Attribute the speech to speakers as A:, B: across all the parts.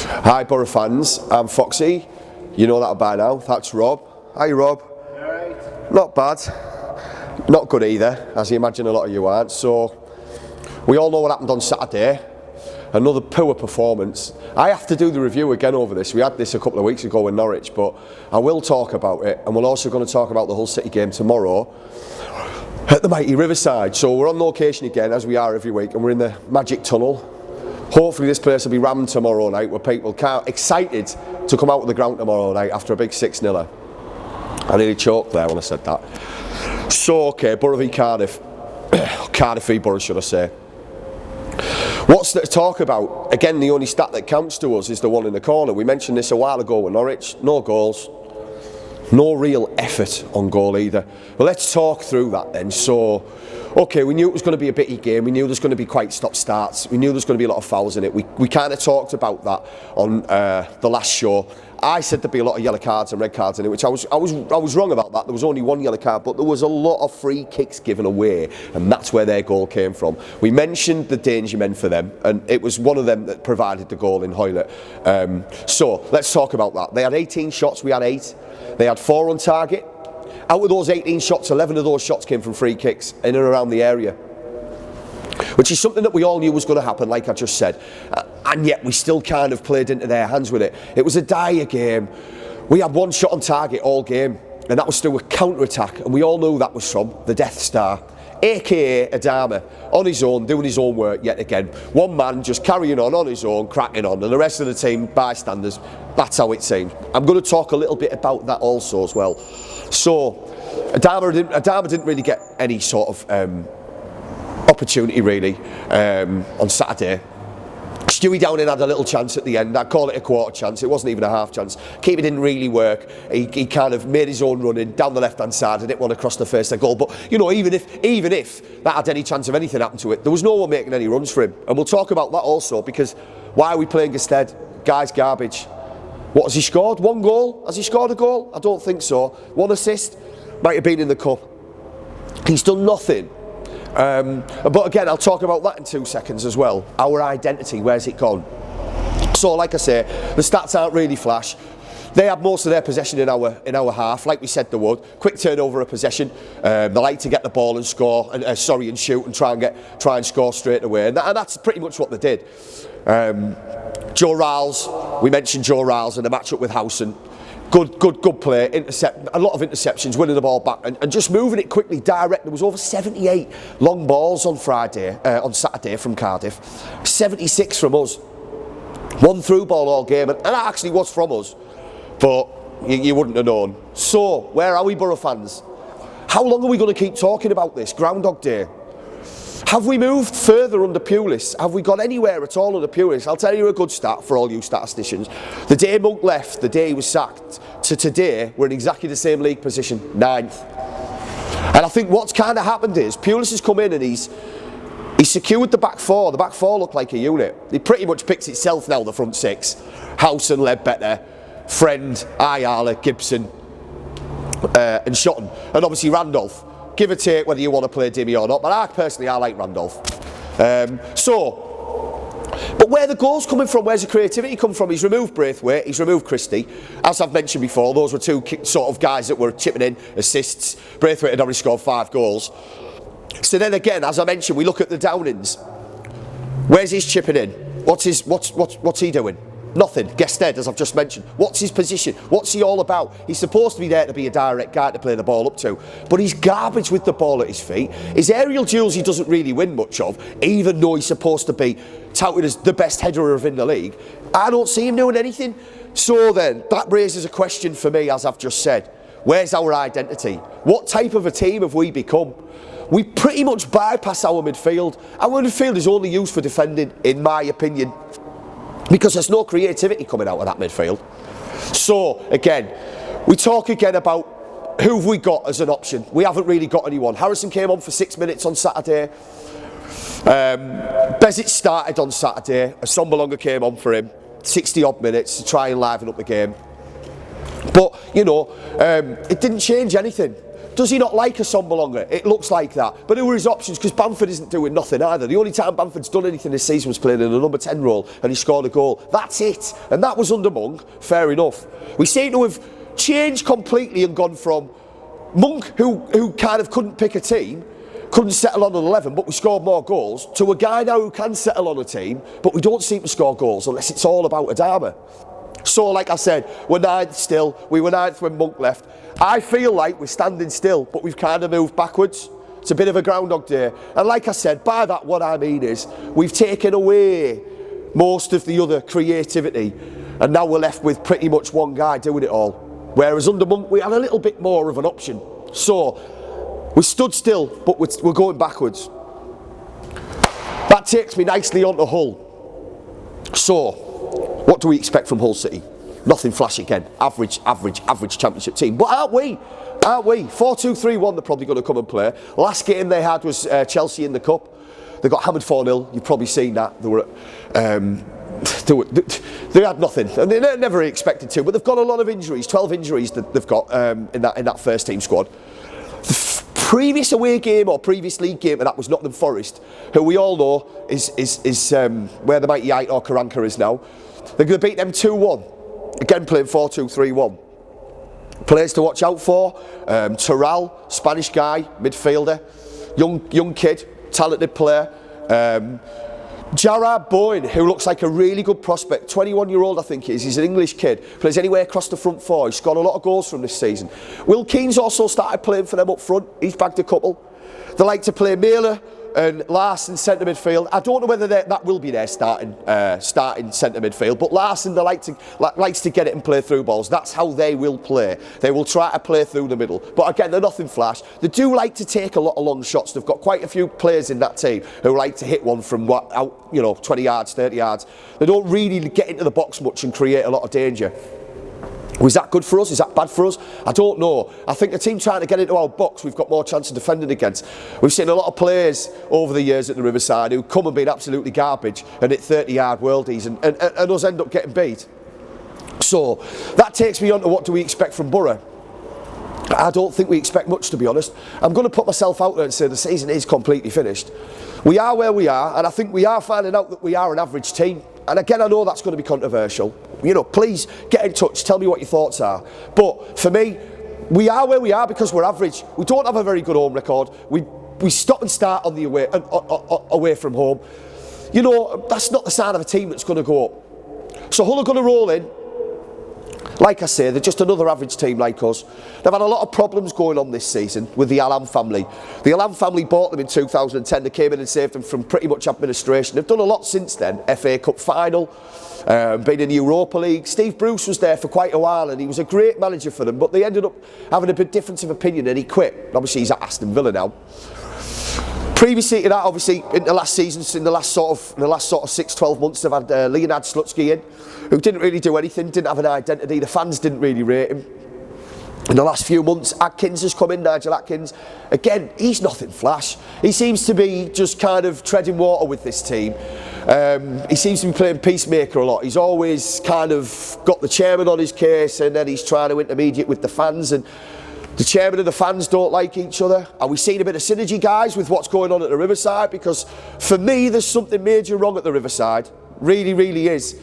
A: Hi Borough fans, I'm Foxy. You know that by now. That's Rob. Hi Rob.
B: Alright.
A: Not bad. Not good either, as you imagine a lot of you aren't. So, we all know what happened on Saturday. Another poor performance. I have to do the review again over this. We had this a couple of weeks ago in Norwich, but I will talk about it, and we're also going to talk about the Hull City game tomorrow at the mighty Riverside. So we're on location again, as we are every week, and we're in the Magic Tunnel. Hopefully this place will be rammed tomorrow night, where people can't excited to come out of the ground tomorrow night after a big 6-0. I nearly choked there when I said that. So, okay, Borough v Cardiff. Cardiff v Borough, should I say. What's there to talk about? Again, the only stat that counts to us is the one in the corner. We mentioned this a while ago with Norwich. No goals. No real effort on goal either. Well, let's talk through that then. So, okay, we knew it was going to be a bitty game. We knew there was going to be quite stop-starts. We knew there was going to be a lot of fouls in it. We kind of talked about that on the last show. I said there'd be a lot of yellow cards and red cards in it, which I was wrong about that. There was only one yellow card, but there was a lot of free kicks given away, and that's where their goal came from. We mentioned the danger men for them, and it was one of them that provided the goal in Hoylett. So let's talk about that. They had 18 shots, we had 8. They had 4 on target. Out of those 18 shots, 11 of those shots came from free kicks in and around the area, which is something that we all knew was going to happen, like I just said, and yet we still kind of played into their hands with it. It was a dire game. We had 1 shot on target all game, and that was through a counter-attack, and we all knew that was from the Death Star, aka Adama, on his own, doing his own work yet again. One man just carrying on his own, cracking on, and the rest of the team, bystanders. That's how it seemed. I'm going to talk a little bit about that also as well. So, Adama didn't really get any sort of opportunity really on Saturday. Stewie Downing had a little chance at the end. I'd call it a quarter chance. It wasn't even a half chance. Keeper didn't really work. He kind of made his own running down the left hand side. I didn't want to cross the first goal. But you know, even if that had any chance of anything happening to it, there was no one making any runs for him. And we'll talk about that also, because why are we playing Gestead? Guy's garbage. What has he scored? 1 goal? Has he scored a goal? I don't think so. 1 assist? Might have been in the cup. He's done nothing. But again, I'll talk about that in 2 seconds as well. Our identity, where's it gone? So, like I say, the stats aren't really flash. They had most of their possession in our half, like we said they would. Quick turnover of possession. They like to get the ball and score, and shoot and try and score straight away. And that's pretty much what they did. Joe Riles, we mentioned Joe Riles in the matchup with Howson. Good play, a lot of interceptions, winning the ball back and just moving it quickly, direct. There was over 78 long balls on Saturday from Cardiff, 76 from us. 1 through ball all game, and that actually was from us, but you wouldn't have known. So, where are we, Borough fans? How long are we going to keep talking about this? Groundhog Day. Have we moved further under Pulis? Have we got anywhere at all under Pulis? I'll tell you a good stat for all you statisticians. The day Monk left, the day he was sacked, to today, we're in exactly the same league position, 9th. And I think what's kind of happened is, Pulis has come in and he's secured the back 4. The back 4 look like a unit. It pretty much picks itself now, the front 6. Howson, Ledbetter, Friend, Ayala, Gibson, and Shotton. And obviously Randolph. Give or take whether you want to play Dimmy or not, but I like Randolph. But where the goals coming from, where's the creativity come from? He's removed Braithwaite, he's removed Christie. As I've mentioned before, those were 2 sort of guys that were chipping in assists. Braithwaite had already scored 5 goals. So then again, as I mentioned, we look at the Downings. Where's his chipping in? What's he doing? Nothing. Gestead, as I've just mentioned. What's his position? What's he all about? He's supposed to be there to be a direct guy to play the ball up to, but he's garbage with the ball at his feet. His aerial duels he doesn't really win much of, even though he's supposed to be touted as the best header in the league. I don't see him doing anything. So then, that raises a question for me, as I've just said. Where's our identity? What type of a team have we become? We pretty much bypass our midfield. Our midfield is only used for defending, in my opinion, because there's no creativity coming out of that midfield. So, again, we talk again about who have we got as an option. We haven't really got anyone. Harrison came on for 6 minutes on Saturday. Bezic started on Saturday. Assombalonga came on for him. 60-odd minutes to try and liven up the game. But, you know, it didn't change anything. Does he not like a Sombalonga? It looks like that. But who were his options? Because Bamford isn't doing nothing either. The only time Bamford's done anything this season was playing in a number 10 role and he scored a goal. That's it. And that was under Monk. Fair enough. We seem to have changed completely and gone from Monk, who kind of couldn't pick a team, couldn't settle on an 11, but we scored more goals, to a guy now who can settle on a team, but we don't seem to score goals unless it's all about Adama. So, like I said, we're ninth still. We were ninth when Monk left. I feel like we're standing still, but we've kind of moved backwards. It's a bit of a Groundhog Day. And like I said, by that what I mean is we've taken away most of the other creativity and now we're left with pretty much one guy doing it all. Whereas under Monk we had a little bit more of an option. So, we stood still, but we're going backwards. That takes me nicely on to Hull. So, what do we expect from Hull City? Nothing flash again. Average championship team. But aren't we? 4-2-3-1 they're probably going to come and play. Last game they had was Chelsea in the Cup. They got hammered 4-0. You've probably seen that. They had nothing. And they never expected to. But they've got a lot of injuries. 12 injuries that they've got in that first team squad. The previous away game or previous league game, and that was Nottingham Forest, who we all know is where the mighty Aitor Karanka is now. They're going to beat them 2-1. Again, playing 4-2-3-1. Players to watch out for: Terrell, Spanish guy, midfielder, young kid, talented player. Jarrad Bowen, who looks like a really good prospect, 21-year-old I think he is. He's an English kid, plays anywhere across the front four. He's scored a lot of goals from this season. Will Keane's also started playing for them up front. He's bagged a couple. They like to play Mailer and Larson centre midfield. I don't know whether that will be their starting centre midfield, but Larson likes to get it and play through balls. That's how they will play. They will try to play through the middle. But again, they're nothing flash. They do like to take a lot of long shots. They've got quite a few players in that team who like to hit one from out, 20 yards, 30 yards. They don't really get into the box much and create a lot of danger. Was that good for us? Is that bad for us? I don't know. I think the team trying to get into our box, we've got more chance of defending against. We've seen a lot of players over the years at the Riverside who come and been absolutely garbage and hit 30-yard worldies and us end up getting beat. So that takes me on to what do we expect from BORO. I don't think we expect much, to be honest. I'm going to put myself out there and say the season is completely finished. We are where we are, and I think we are finding out that we are an average team. And again, I know that's going to be controversial. Please get in touch, tell me what your thoughts are. But for me, we are where we are because we're average. We don't have a very good home record. We stop and start on the away from home. That's not the sign of a team that's going to go up. So Hull are going to roll in. Like I say, they're just another average team like us. They've had a lot of problems going on this season with the Alam family. The Alam family bought them in 2010. They came in and saved them from pretty much administration. They've done a lot since then. FA Cup final, been in the Europa League. Steve Bruce was there for quite a while and he was a great manager for them, but they ended up having a bit difference of opinion and he quit. Obviously he's at Aston Villa now. Previously to that, obviously, in the last seasons, in the last sort of 6-12 months, they've had Leonard Slutsky in, who didn't really do anything, didn't have an identity. The fans didn't really rate him. In the last few months, Atkins has come in, Nigel Atkins. Again, he's nothing flash. He seems to be just kind of treading water with this team. He seems to be playing peacemaker a lot. He's always kind of got the chairman on his case and then he's trying to intermediate with the fans, and the chairman and the fans don't like each other. Are we seeing a bit of synergy, guys, with what's going on at the Riverside? Because for me, there's something major wrong at the Riverside. Really, really is.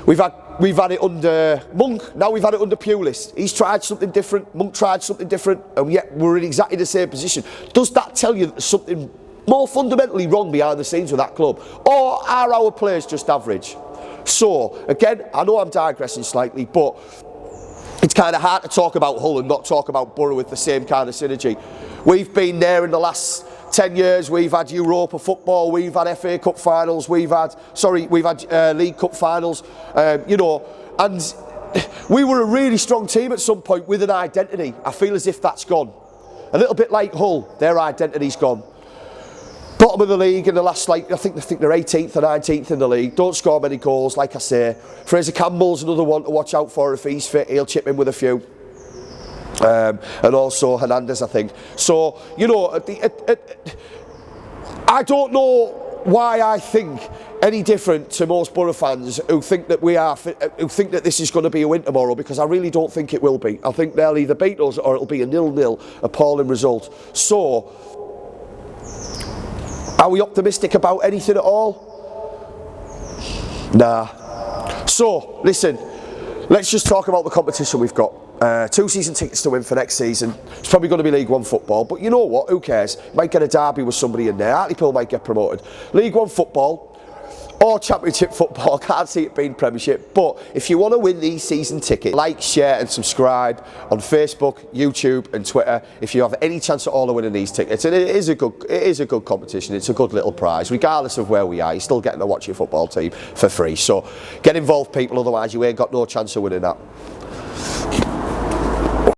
A: We've had it under Monk, now we've had it under Pulis. He's tried something different, Monk tried something different, and yet we're in exactly the same position. Does that tell you that there's something more fundamentally wrong behind the scenes with that club? Or are our players just average? So, again, I know I'm digressing slightly, but it's kind of hard to talk about Hull and not talk about BORO with the same kind of synergy. We've been there in the last 10 years, we've had Europa football, we've had FA Cup finals, we've had League Cup finals, and we were a really strong team at some point with an identity. I feel as if that's gone. A little bit like Hull, their identity's gone. Bottom of the league in the last, I think they're 18th or 19th in the league. Don't score many goals, like I say. Fraser Campbell's another one to watch out for. If he's fit, he'll chip in with a few. And also Hernandez, I think. So, I don't know why I think any different to most Borough fans who think that who think that this is going to be a win tomorrow, because I really don't think it will be. I think they'll either beat us or it'll be a 0-0 appalling result. So, are we optimistic about anything at all? Nah. So, listen, let's just talk about the competition we've got. 2 season tickets to win for next season. It's probably going to be League One football, but you know what? Who cares? Might get a derby with somebody in there. Hartlepool might get promoted. League One football or Championship football. Can't see it being Premiership. But if you want to win these season tickets, like, share, and subscribe on Facebook, YouTube, and Twitter. If you have any chance at all of winning these tickets, and it is a good competition. It's a good little prize, regardless of where we are. You're still getting to watch your football team for free. So get involved, people. Otherwise, you ain't got no chance of winning that.